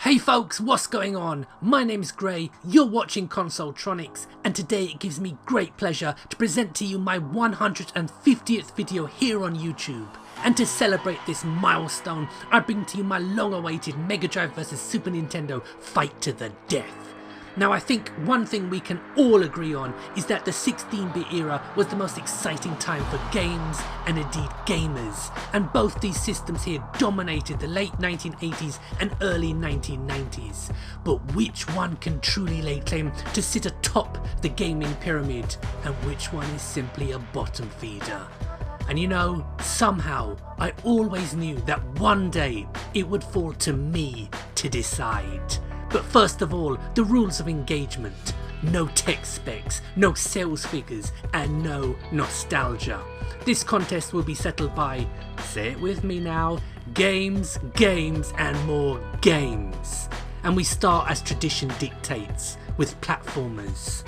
Hey folks, what's going on? My name's Gray, you're watching Consoletronix, and today it gives me great pleasure to present to you my 150th video here on YouTube. And to celebrate this milestone, I bring to you my long-awaited Megadrive vs Super Nintendo fight to the death. Now I think one thing we can all agree on is that the 16-bit era was the most exciting time for games and indeed gamers, and both these systems here dominated the late 1980s and early 1990s. But which one can truly lay claim to sit atop the gaming pyramid, and which one is simply a bottom feeder? And you know, somehow I always knew that one day it would fall to me to decide. But first of all, the rules of engagement. No tech specs, no sales figures, and no nostalgia. This contest will be settled by, say it with me now, games, games, and more games. And we start as tradition dictates, with platformers.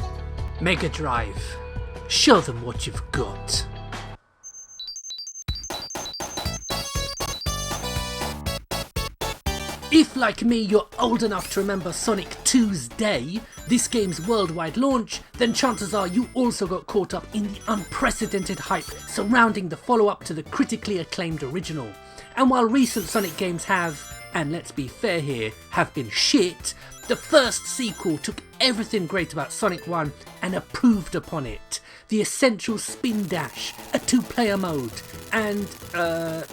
Megadrive, show them what you've got. If, like me, you're old enough to remember Sonic 2's day, this game's worldwide launch, then chances are you also got caught up in the unprecedented hype surrounding the follow-up to the critically acclaimed original. And while recent Sonic games have, and let's be fair here, have been shit, the first sequel took everything great about Sonic 1 and improved upon it. The essential spin dash, a two-player mode, and,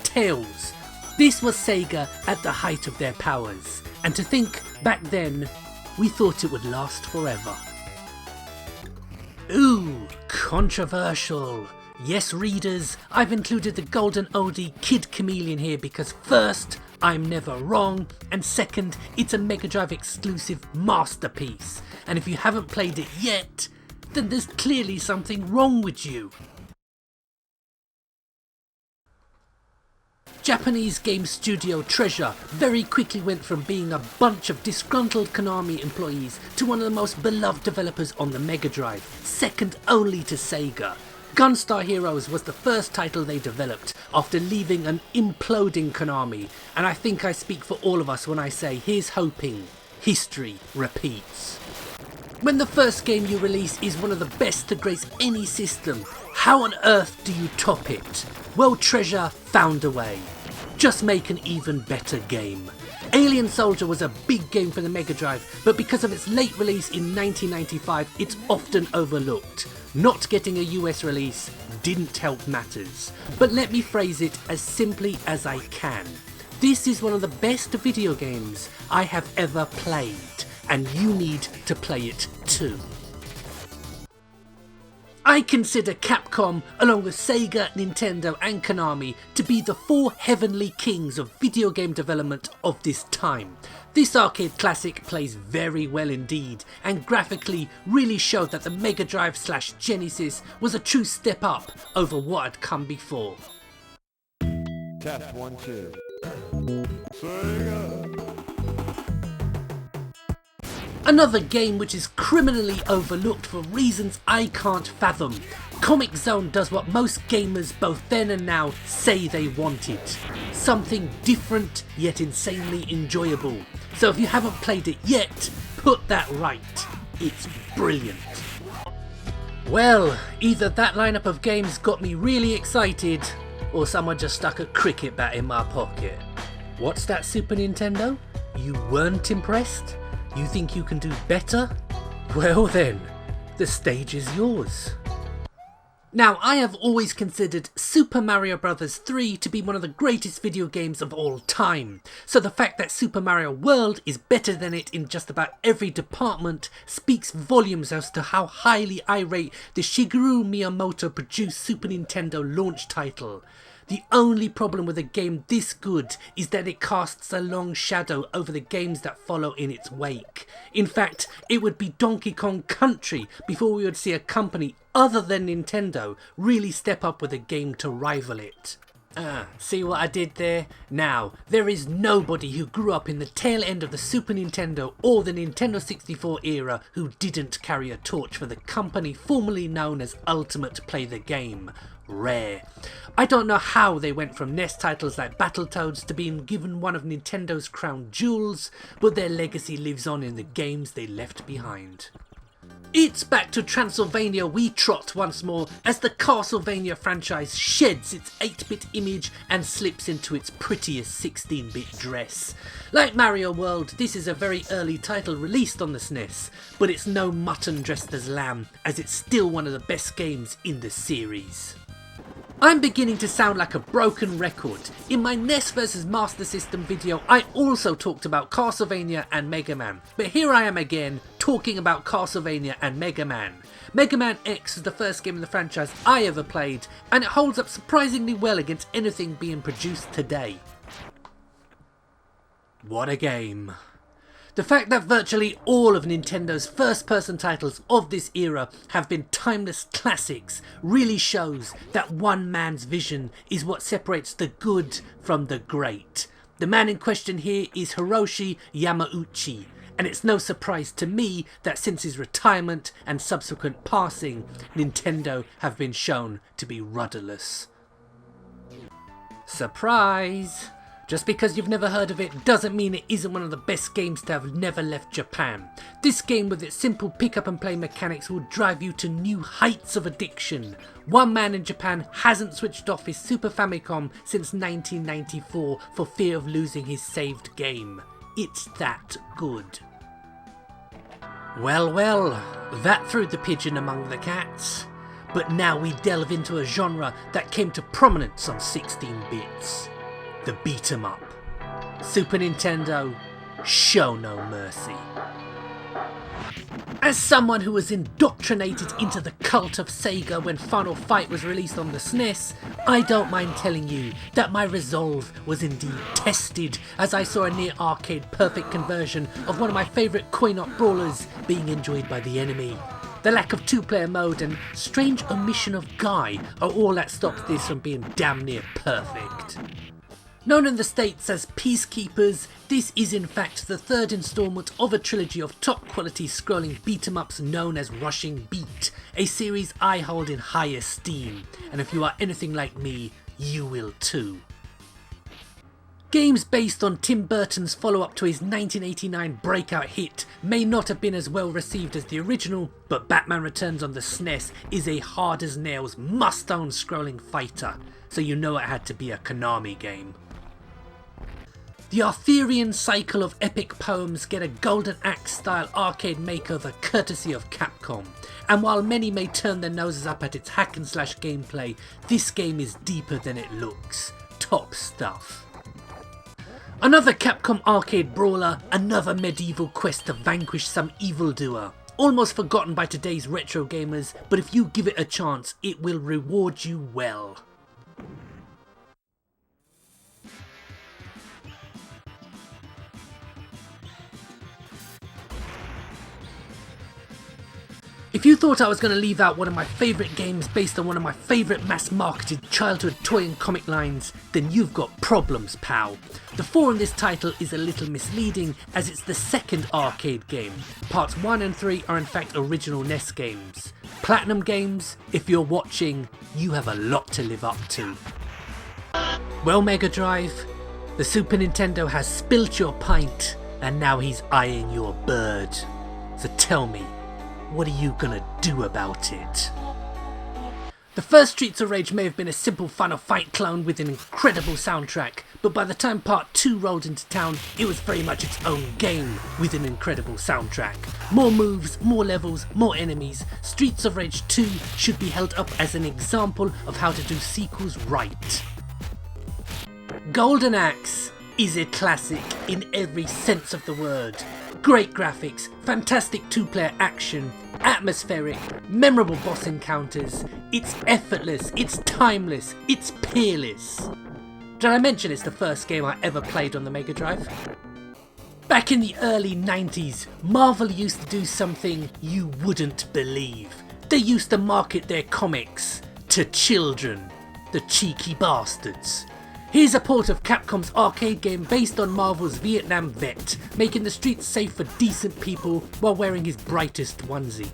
Tails. This was Sega at the height of their powers, and to think, back then, we thought it would last forever. Ooh, controversial. Yes readers, I've included the golden oldie Kid Chameleon here because first, I'm never wrong, and second, it's a Megadrive exclusive masterpiece, and if you haven't played it yet, then there's clearly something wrong with you. Japanese game studio Treasure very quickly went from being a bunch of disgruntled Konami employees to one of the most beloved developers on the Mega Drive, second only to Sega. Gunstar Heroes was the first title they developed after leaving an imploding Konami, and I think I speak for all of us when I say here's hoping history repeats. When the first game you release is one of the best to grace any system, how on earth do you top it? Well, Treasure found a way. Just make an even better game. Alien Soldier was a big game for the Mega Drive, but because of its late release in 1995, it's often overlooked. Not getting a US release didn't help matters. But let me phrase it as simply as I can. This is one of the best video games I have ever played, and you need to play it too. I consider Capcom, along with Sega, Nintendo and Konami, to be the four heavenly kings of video game development of this time. This arcade classic plays very well indeed, and graphically really showed that the Mega Drive / Genesis was a true step up over what had come before. Test 1, 2. Sega. Another game which is criminally overlooked for reasons I can't fathom. Comix Zone does what most gamers both then and now say they wanted. Something different yet insanely enjoyable. So if you haven't played it yet, put that right. It's brilliant. Well, either that lineup of games got me really excited, or someone just stuck a cricket bat in my pocket. What's that, Super Nintendo? You weren't impressed? You think you can do better? Well then, the stage is yours. Now, I have always considered Super Mario Bros. 3 to be one of the greatest video games of all time, so the fact that Super Mario World is better than it in just about every department speaks volumes as to how highly I rate the Shigeru Miyamoto produced Super Nintendo launch title. The only problem with a game this good is that it casts a long shadow over the games that follow in its wake. In fact, it would be Donkey Kong Country before we would see a company other than Nintendo really step up with a game to rival it. See what I did there? Now, there is nobody who grew up in the tail end of the Super Nintendo or the Nintendo 64 era who didn't carry a torch for the company formerly known as Ultimate Play the Game. rare. I don't know how they went from NES titles like Battletoads to being given one of Nintendo's crown jewels, but their legacy lives on in the games they left behind. It's back to Transylvania we trot once more as the Castlevania franchise sheds its 8-bit image and slips into its prettiest 16-bit dress. Like Mario World, this is a very early title released on the SNES, but it's no mutton dressed as lamb, as it's still one of the best games in the series. I'm beginning to sound like a broken record. In my NES vs Master System video, I also talked about Castlevania and Mega Man, but here I am again, talking about Castlevania and Mega Man. Mega Man X is the first game in the franchise I ever played, and it holds up surprisingly well against anything being produced today. What a game. The fact that virtually all of Nintendo's first-person titles of this era have been timeless classics really shows that one man's vision is what separates the good from the great. The man in question here is Hiroshi Yamauchi, and it's no surprise to me that since his retirement and subsequent passing, Nintendo have been shown to be rudderless. Surprise! Just because you've never heard of it doesn't mean it isn't one of the best games to have never left Japan. This game with its simple pick up and play mechanics will drive you to new heights of addiction. One man in Japan hasn't switched off his Super Famicom since 1994 for fear of losing his saved game. It's that good. Well, that threw the pigeon among the cats. But now we delve into a genre that came to prominence on 16 bits. The beat 'em up. Super Nintendo, show no mercy. As someone who was indoctrinated into the cult of Sega when Final Fight was released on the SNES, I don't mind telling you that my resolve was indeed tested as I saw a near arcade perfect conversion of one of my favourite coin-op brawlers being enjoyed by the enemy. The lack of two-player mode and strange omission of Guy are all that stops this from being damn near perfect. Known in the States as Peacekeepers, this is in fact the third instalment of a trilogy of top quality scrolling beat-em-ups known as Rushing Beat, a series I hold in high esteem, and if you are anything like me, you will too. Games based on Tim Burton's follow-up to his 1989 breakout hit may not have been as well received as the original, but Batman Returns on the SNES is a hard-as-nails must-own scrolling fighter, so you know it had to be a Konami game. The Arthurian cycle of epic poems get a Golden Axe style arcade makeover courtesy of Capcom, and while many may turn their noses up at its hack and slash gameplay, this game is deeper than it looks. Top stuff. Another Capcom arcade brawler, another medieval quest to vanquish some evildoer. Almost forgotten by today's retro gamers, but if you give it a chance, it will reward you well. If you thought I was going to leave out one of my favourite games based on one of my favourite mass-marketed childhood toy and comic lines, then you've got problems, pal. The 4 in this title is a little misleading as it's the second arcade game. Parts 1 and 3 are in fact original NES games. Platinum Games, if you're watching, you have a lot to live up to. Well, Megadrive, the Super Nintendo has spilt your pint and now he's eyeing your bird. So tell me, what are you gonna do about it? The first Streets of Rage may have been a simple Final Fight clone with an incredible soundtrack, but by the time part 2 rolled into town, it was very much its own game with an incredible soundtrack. More moves, more levels, more enemies. Streets of Rage 2 should be held up as an example of how to do sequels right. Golden Axe is a classic in every sense of the word. Great graphics, fantastic 2-player action, atmospheric, memorable boss encounters. It's effortless, it's timeless, it's peerless. Did I mention it's the first game I ever played on the Megadrive? Back in the early 90s, Marvel used to do something you wouldn't believe. They used to market their comics to children, the cheeky bastards. Here's a port of Capcom's arcade game based on Marvel's Vietnam vet, making the streets safe for decent people while wearing his brightest onesie.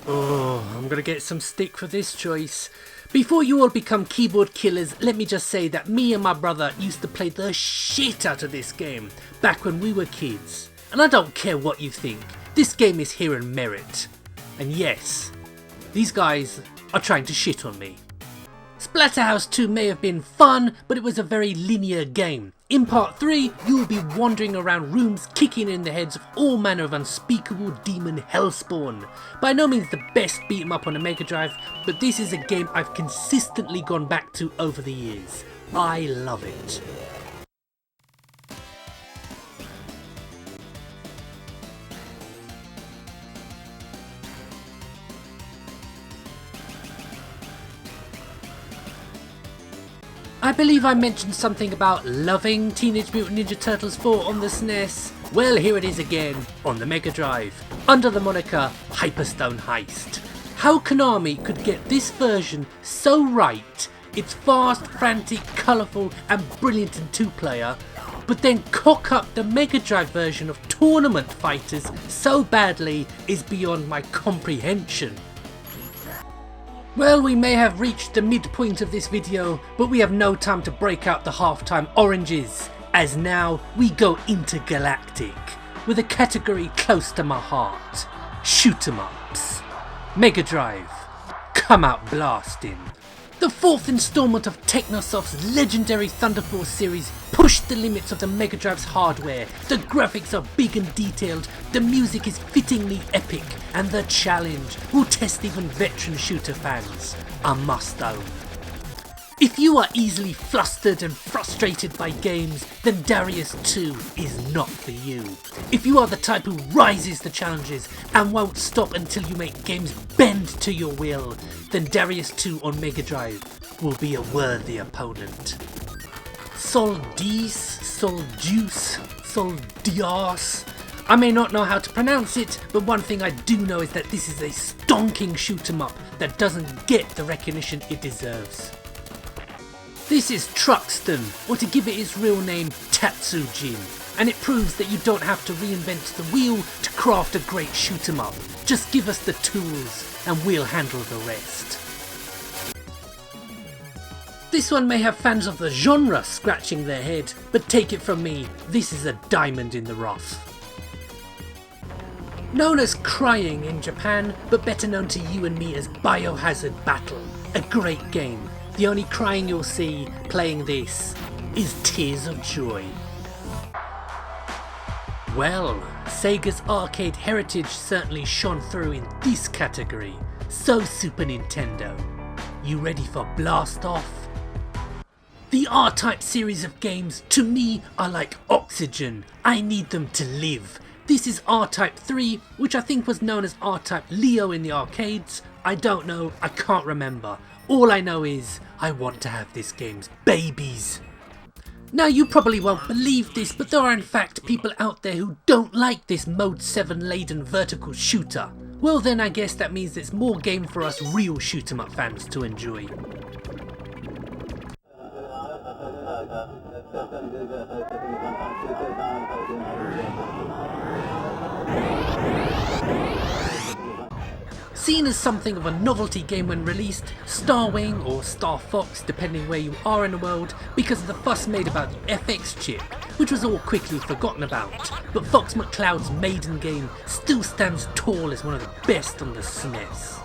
Oh, I'm gonna get some stick for this choice, Before you all become keyboard killers, let me just say that me and my brother used to play the shit out of this game back when we were kids. And I don't care what you think, this game is here in merit. And yes, these guys are trying to shit on me. Splatterhouse 2 may have been fun, but it was a very linear game. In part 3, you will be wandering around rooms kicking in the heads of all manner of unspeakable demon hellspawn. By no means the best beat 'em up on a Megadrive, but this is a game I've consistently gone back to over the years. I love it. I believe I mentioned something about loving Teenage Mutant Ninja Turtles 4 on the SNES. Well, here it is again on the Mega Drive, under the moniker Hyperstone Heist. How Konami could get this version so right, it's fast, frantic, colourful and brilliant in 2-player, but then cock up the Mega Drive version of Tournament Fighters so badly is beyond my comprehension. Well, we may have reached the midpoint of this video, but we have no time to break out the halftime oranges, as now we go intergalactic, with a category close to my heart, shoot 'em ups. Mega Drive, come out blasting. The fourth installment of Technosoft's legendary Thunder Force series pushed the limits of the Mega Drive's hardware. The graphics are big and detailed, the music is fittingly epic, and the challenge will test even veteran shooter fans. A must own. If you are easily flustered and frustrated by games, then Darius 2 is not for you. If you are the type who rises to challenges and won't stop until you make games bend to your will, then Darius 2 on Mega Drive will be a worthy opponent. Soldice, Soldias. I may not know how to pronounce it, but one thing I do know is that this is a stonking shoot 'em up that doesn't get the recognition it deserves. This is Truxton, or to give it its real name, Tatsujin, and it proves that you don't have to reinvent the wheel to craft a great shoot 'em up. Just give us the tools and we'll handle the rest. This one may have fans of the genre scratching their head, but take it from me, this is a diamond in the rough. Known as Crying in Japan, but better known to you and me as Biohazard Battle, a great game. The only crying you'll see playing this is tears of joy. Well, Sega's arcade heritage certainly shone through in this category. So Super Nintendo, you ready for Blast Off? The R-Type series of games to me are like oxygen. I need them to live. This is R-Type 3, which I think was known as R-Type Leo in the arcades. I don't know, I can't remember. All I know is, I want to have this game's babies. Now you probably won't believe this, but there are in fact people out there who don't like this Mode 7 laden vertical shooter. Well then I guess that means it's more game for us real shoot 'em up fans to enjoy. Seen as something of a novelty game when released, Starwing or Star Fox depending where you are in the world, because of the fuss made about the FX chip, which was all quickly forgotten about, but Fox McCloud's maiden game still stands tall as one of the best on the SNES.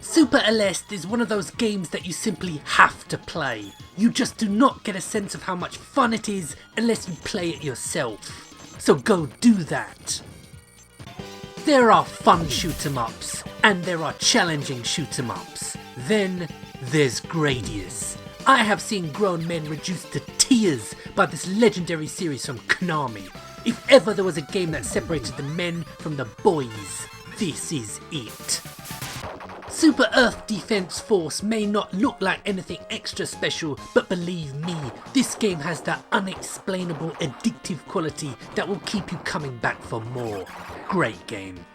Super Aleste is one of those games that you simply have to play. You just do not get a sense of how much fun it is unless you play it yourself. So go do that. There are fun shoot 'em ups, and there are challenging shoot 'em ups. Then there's Gradius. I have seen grown men reduced to tears by this legendary series from Konami. If ever there was a game that separated the men from the boys, this is it. Super Earth Defense Force may not look like anything extra special, but believe me, this game has that unexplainable addictive quality that will keep you coming back for more. Great game.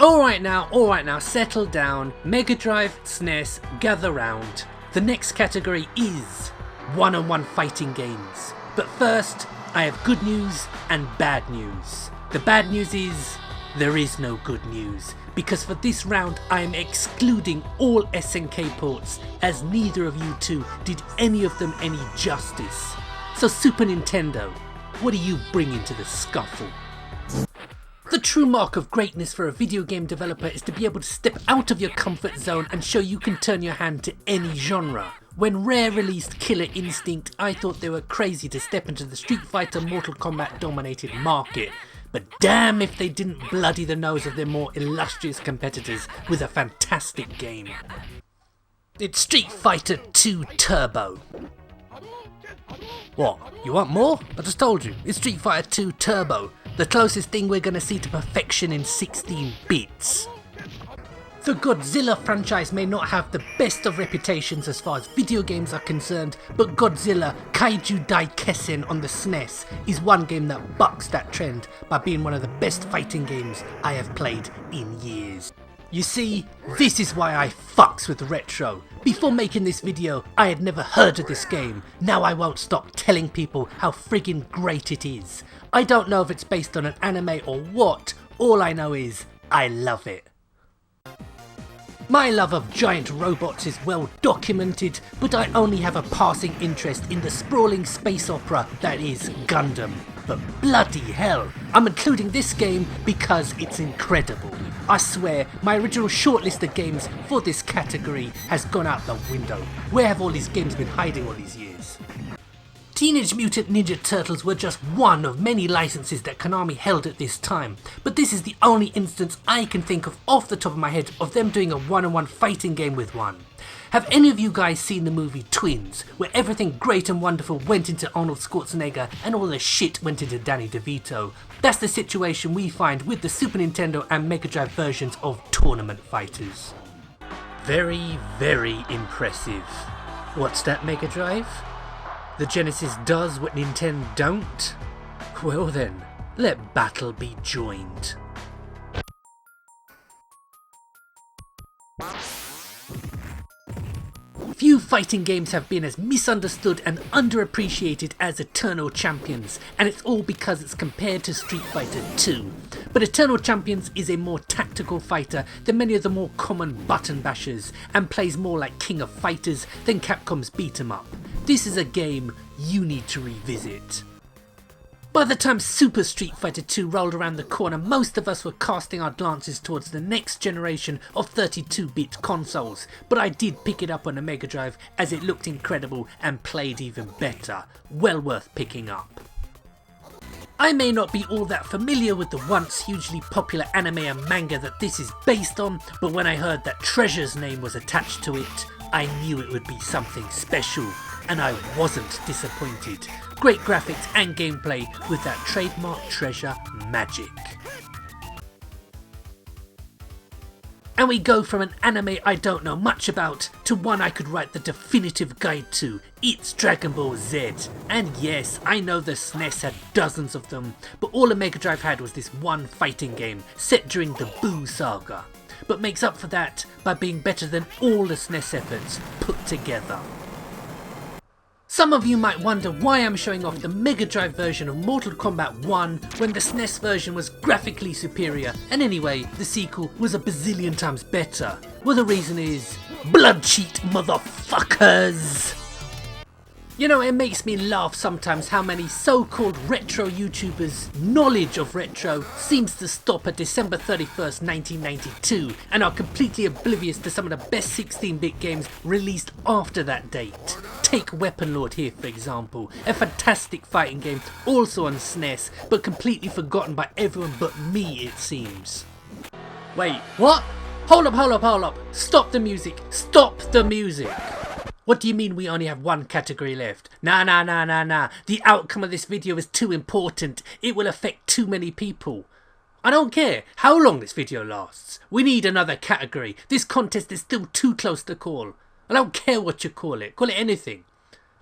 Alright now, settle down. Mega Drive, SNES, gather round. The next category is one-on-one fighting games. But first, I have good news and bad news. The bad news is, there is no good news. because for this round I am excluding all SNK ports, as neither of you two did any of them any justice. So Super Nintendo, what do you bring into the scuffle? The true mark of greatness for a video game developer is to be able to step out of your comfort zone and show you can turn your hand to any genre. When Rare released Killer Instinct, I thought they were crazy to step into the Street Fighter Mortal Kombat dominated market. But damn if they didn't bloody the nose of their more illustrious competitors with a fantastic game. It's Street Fighter 2 Turbo. What? You want more? I just told you, it's Street Fighter 2 Turbo. The closest thing we're gonna see to perfection in 16 bits. The Godzilla franchise may not have the best of reputations as far as video games are concerned, but Godzilla Kaiju Daikessen on the SNES is one game that bucks that trend by being one of the best fighting games I have played in years. You see, this is why I fucks with retro. Before making this video, I had never heard of this game. Now I won't stop telling people how friggin' great it is. I don't know if it's based on an anime or what, all I know is I love it. My love of giant robots is well documented, but I only have a passing interest in the sprawling space opera that is Gundam. But bloody hell, I'm including this game because it's incredible. I swear, my original shortlist of games for this category has gone out the window. Where have all these games been hiding all these years? Teenage Mutant Ninja Turtles were just one of many licenses that Konami held at this time, but this is the only instance I can think of off the top of my head of them doing a one-on-one fighting game with one. Have any of you guys seen the movie Twins, where everything great and wonderful went into Arnold Schwarzenegger and all the shit went into Danny DeVito? That's the situation we find with the Super Nintendo and Megadrive versions of Tournament Fighters. Very, very impressive. What's that, Megadrive? The Genesis does what Nintendo don't? Well then, let battle be joined. Few fighting games have been as misunderstood and underappreciated as Eternal Champions, and it's all because it's compared to Street Fighter 2. But Eternal Champions is a more tactical fighter than many of the more common button bashers, and plays more like King of Fighters than Capcom's beat 'em up. This is a game you need to revisit. By the time Super Street Fighter 2 rolled around the corner, most of us were casting our glances towards the next generation of 32-bit consoles, but I did pick it up on a Mega Drive as it looked incredible and played even better. Well worth picking up. I may not be all that familiar with the once hugely popular anime and manga that this is based on, but when I heard that Treasure's name was attached to it, I knew it would be something special, and I wasn't disappointed. Great graphics and gameplay with that trademark Treasure magic. And we go from an anime I don't know much about to one I could write the definitive guide to. It's Dragon Ball Z. And yes, I know the SNES had dozens of them, but all a Mega Drive had was this one fighting game set during the Boo saga, but makes up for that by being better than all the SNES efforts put together. Some of you might wonder why I'm showing off the Mega Drive version of Mortal Kombat 1 when the SNES version was graphically superior, and anyway, the sequel was a bazillion times better. Well, the reason is blood cheat, motherfuckers! You know, it makes me laugh sometimes how many so-called retro YouTubers' knowledge of retro seems to stop at December 31st, 1992 and are completely oblivious to some of the best 16-bit games released after that date. Take Weapon Lord here for example, a fantastic fighting game also on SNES but completely forgotten by everyone but me it seems. Wait, what? Hold up, stop the music, stop the music! What do you mean we only have one category left? Nah. The outcome of this video is too important. It will affect too many people. I don't care how long this video lasts. We need another category. This contest is still too close to call. I don't care what you call it. Call it anything.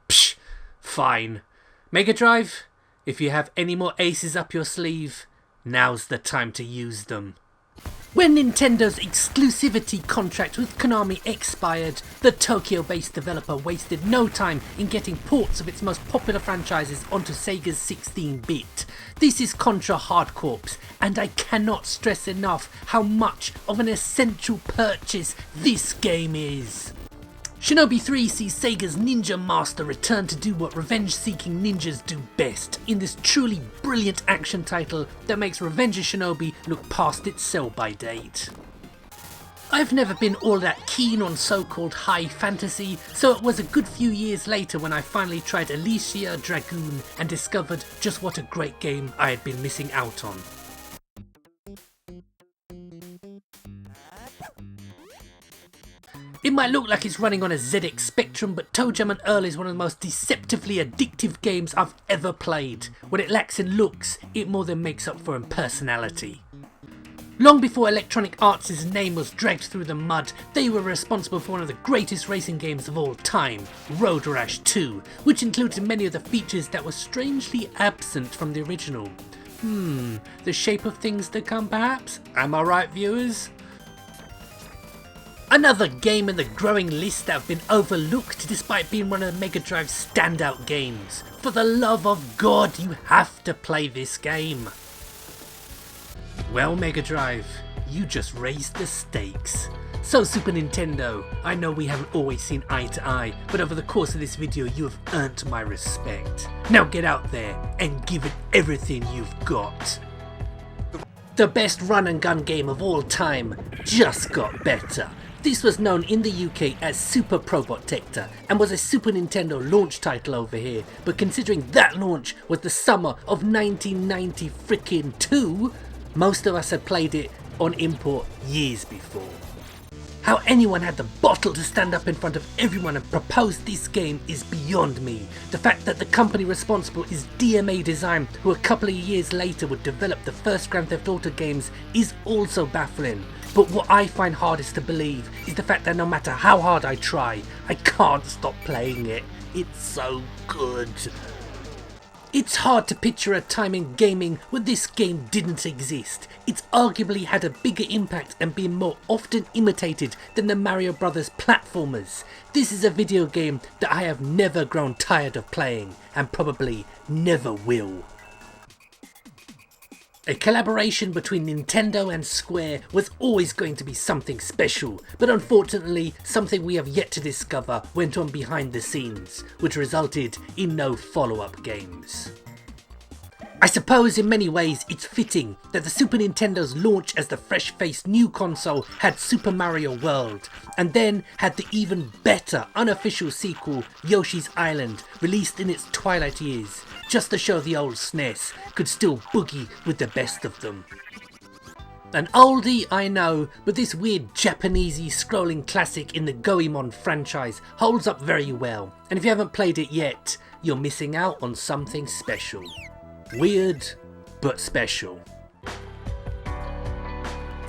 Psh, fine. Mega Drive, if you have any more aces up your sleeve, now's the time to use them. When Nintendo's exclusivity contract with Konami expired, the Tokyo-based developer wasted no time in getting ports of its most popular franchises onto Sega's 16-bit. This is Contra Hard Corps, and I cannot stress enough how much of an essential purchase this game is. Shinobi 3 sees Sega's Ninja Master return to do what revenge-seeking ninjas do best, in this truly brilliant action title that makes Revenge of Shinobi look past its sell-by date. I've never been all that keen on so-called high fantasy, so it was a good few years later when I finally tried ALISIA, DRAGOON and discovered just what a great game I had been missing out on. It might look like it's running on a ZX Spectrum, but ToeJam and Earl is one of the most deceptively addictive games I've ever played. What it lacks in looks, it more than makes up for in personality. Long before Electronic Arts' name was dragged through the mud, they were responsible for one of the greatest racing games of all time, Road Rash 2, which included many of the features that were strangely absent from the original. The shape of things to come perhaps? Am I right, viewers? Another game in the growing list that have been overlooked despite being one of the Megadrive's standout games. For the love of God, you have to play this game. Well, Megadrive, you just raised the stakes. So Super Nintendo, I know we haven't always seen eye to eye, but over the course of this video you have earned my respect. Now get out there and give it everything you've got. The best run and gun game of all time just got better. This was known in the UK as Super Probotector and was a Super Nintendo launch title over here, but considering that launch was the summer of 1992, most of us had played it on import years before. How anyone had the bottle to stand up in front of everyone and propose this game is beyond me. The fact that the company responsible is DMA Design, who a couple of years later would develop the first Grand Theft Auto games, is also baffling. But what I find hardest to believe is the fact that no matter how hard I try, I can't stop playing it. It's so good. It's hard to picture a time in gaming when this game didn't exist. It's arguably had a bigger impact and been more often imitated than the Mario Brothers platformers. This is a video game that I have never grown tired of playing, and probably never will. A collaboration between Nintendo and Square was always going to be something special, but unfortunately something we have yet to discover went on behind the scenes, which resulted in no follow-up games. I suppose in many ways it's fitting that the Super Nintendo's launch as the fresh-faced new console had Super Mario World, and then had the even better unofficial sequel Yoshi's Island released in its twilight years, just to show the old SNES could still boogie with the best of them. An oldie, I know, but this weird Japanesey scrolling classic in the Goemon franchise holds up very well, and if you haven't played it yet, you're missing out on something special. Weird, but special.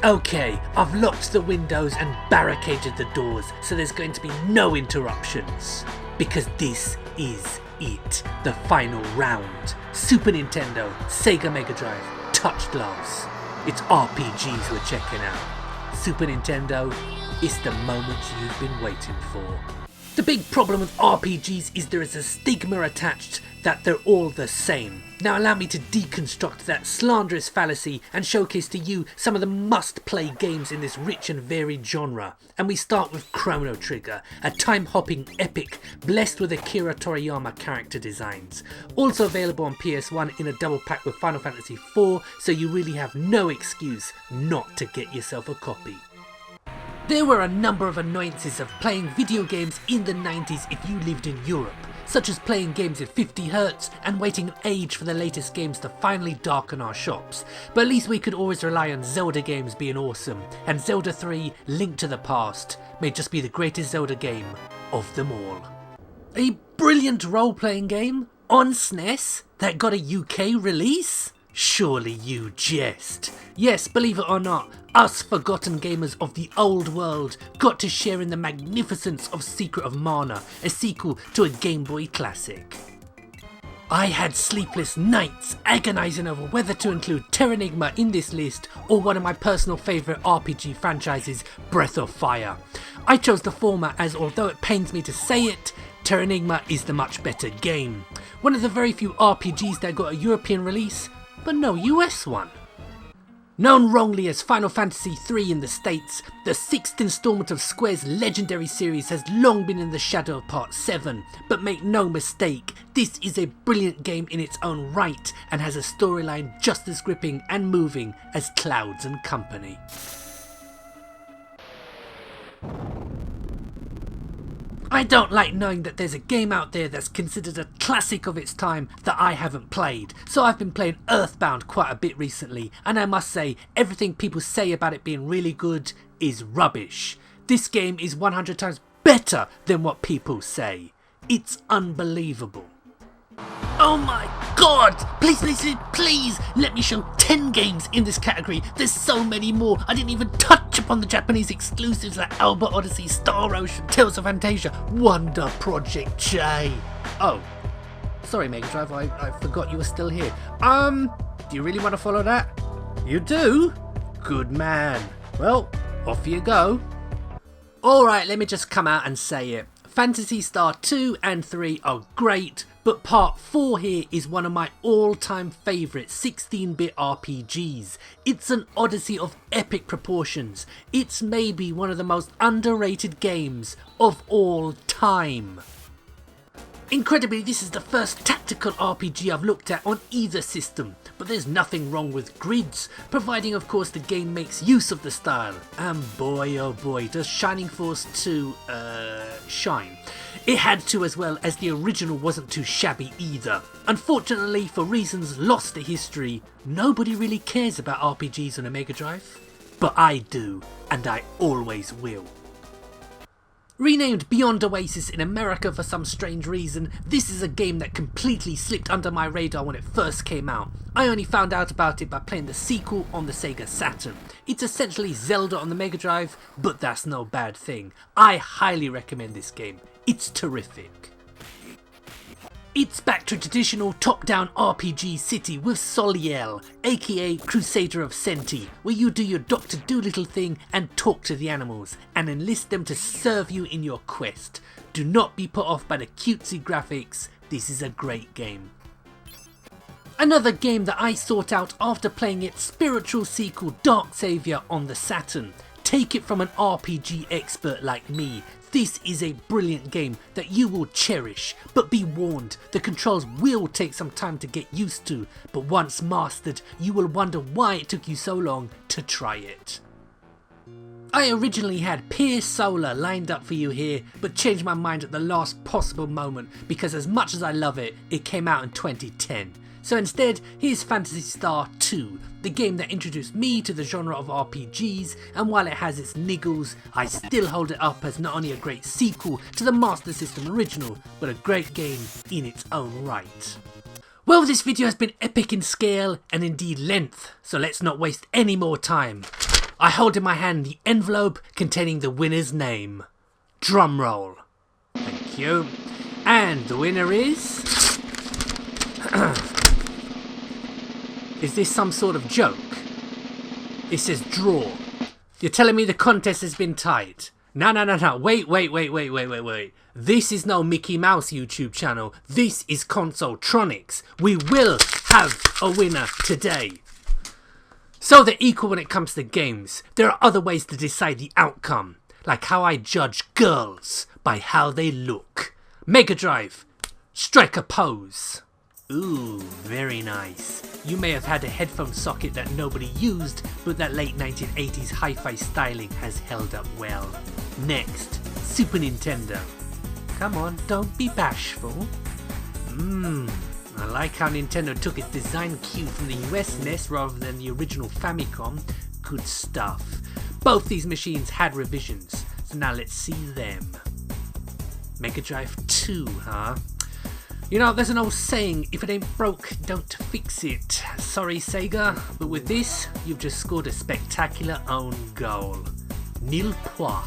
Okay, I've locked the windows and barricaded the doors, so there's going to be no interruptions. Because this is it, the final round. Super Nintendo, Sega Mega Drive, Touch Glass. It's RPGs we're checking out. Super Nintendo, it's the moment you've been waiting for. The big problem with RPGs is there is a stigma attached that they're all the same. Now allow me to deconstruct that slanderous fallacy and showcase to you some of the must-play games in this rich and varied genre. And we start with Chrono Trigger, a time-hopping epic blessed with Akira Toriyama character designs. Also available on PS1 in a double pack with Final Fantasy IV, so you really have no excuse not to get yourself a copy. There were a number of annoyances of playing video games in the 90s if you lived in Europe, such as playing games at 50Hz and waiting an age for the latest games to finally darken our shops, but at least we could always rely on Zelda games being awesome, and Zelda 3 Link to the Past may just be the greatest Zelda game of them all. A brilliant role-playing game on SNES that got a UK release? Surely you jest. Yes, believe it or not, us forgotten gamers of the old world got to share in the magnificence of Secret of Mana, a sequel to a Game Boy classic. I had sleepless nights agonizing over whether to include TERRANIGMA in this list or one of my personal favourite RPG franchises, Breath of Fire. I chose the former as, although it pains me to say it, TERRANIGMA is the much better game. One of the very few RPGs that got a European release, but no US one. Known wrongly as Final Fantasy III in the States, the 6th installment of Square's legendary series has long been in the shadow of Part 7, but make no mistake, this is a brilliant game in its own right and has a storyline just as gripping and moving as Clouds and Company. I don't like knowing that there's a game out there that's considered a classic of its time that I haven't played, so I've been playing Earthbound quite a bit recently, and I must say, everything people say about it being really good is rubbish. This game is 100 times better than what people say. It's unbelievable. Oh my god! Please let me show 10 games in this category. There's so many more. I didn't even touch upon the Japanese exclusives like Alba Odyssey, Star Ocean, Tales of Fantasia, Wonder Project J. Oh, sorry Megadrive, I forgot you were still here. Do you really want to follow that? You do? Good man. Well, off you go. Alright, let me just come out and say it. Phantasy Star 2 and 3 are great, but Part 4 here is one of my all-time favourite 16-bit RPGs. It's an odyssey of epic proportions. It's maybe one of the most underrated games of all time. Incredibly, this is the first tactical RPG I've looked at on either system, but there's nothing wrong with grids, providing of course the game makes use of the style, and boy oh boy does Shining Force 2 shine. It had to, as well as the original wasn't too shabby either. Unfortunately, for reasons lost to history, nobody really cares about RPGs on a Megadrive, but I do, and I always will. Renamed Beyond Oasis in America for some strange reason, this is a game that completely slipped under my radar when it first came out. I only found out about it by playing the sequel on the Sega Saturn. It's essentially Zelda on the Mega Drive, but that's no bad thing. I highly recommend this game. It's terrific. It's back to traditional top-down RPG city with Soliel, aka Crusader of Senti, where you do your Dr. Dolittle thing and talk to the animals, and enlist them to serve you in your quest. Do not be put off by the cutesy graphics, this is a great game. Another game that I sought out after playing its spiritual sequel Dark Savior on the Saturn. Take it from an RPG expert like me, this is a brilliant game that you will cherish, but be warned, the controls will take some time to get used to, but once mastered, you will wonder why it took you so long to try it. I originally had Pierce Solar lined up for you here, but changed my mind at the last possible moment because as much as I love it, it came out in 2010. So instead, here's Phantasy Star 2, the game that introduced me to the genre of RPGs, and while it has its niggles, I still hold it up as not only a great sequel to the Master System original, but a great game in its own right. Well, this video has been epic in scale and indeed length, so let's not waste any more time. I hold in my hand the envelope containing the winner's name. Drum roll. Thank you. And the winner is... Is this some sort of joke? It says draw. You're telling me the contest has been tied? No. Wait. This is no Mickey Mouse YouTube channel. This is Consoletronix. We will have a winner today. So they're equal when it comes to games. There are other ways to decide the outcome. Like how I judge girls by how they look. Megadrive. Strike a pose. Ooh, very nice. You may have had a headphone socket that nobody used, but that late 1980s hi-fi styling has held up well. Next, Super Nintendo. Come on, don't be bashful. I like how Nintendo took its design cue from the US NES rather than the original Famicom. Good stuff. Both these machines had revisions, so now let's see them. Mega Drive 2, huh? You know, there's an old saying, if it ain't broke, don't fix it. Sorry Sega, but with this, you've just scored a spectacular own goal. Nil point.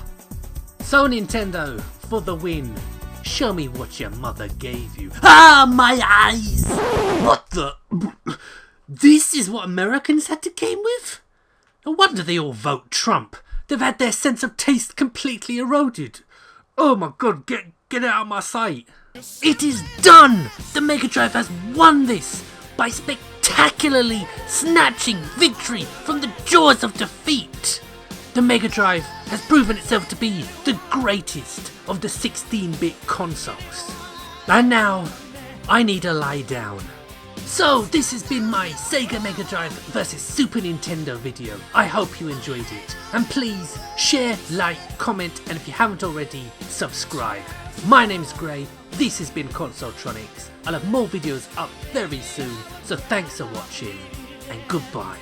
So Nintendo, for the win. Show me what your mother gave you. Ah, my eyes! What the... This is what Americans had to game with? No wonder they all vote Trump. They've had their sense of taste completely eroded. Oh my god, get it out of my sight. It is done! The Megadrive has won this by spectacularly snatching victory from the jaws of defeat. The Megadrive has proven itself to be the greatest of the 16-bit consoles. And now, I need to lie down. So this has been my Sega Mega Drive vs Super Nintendo video. I hope you enjoyed it. And please share, like, comment, and if you haven't already, subscribe. My name's Gray, this has been Consoletronix. I'll have more videos up very soon, so thanks for watching, and goodbye.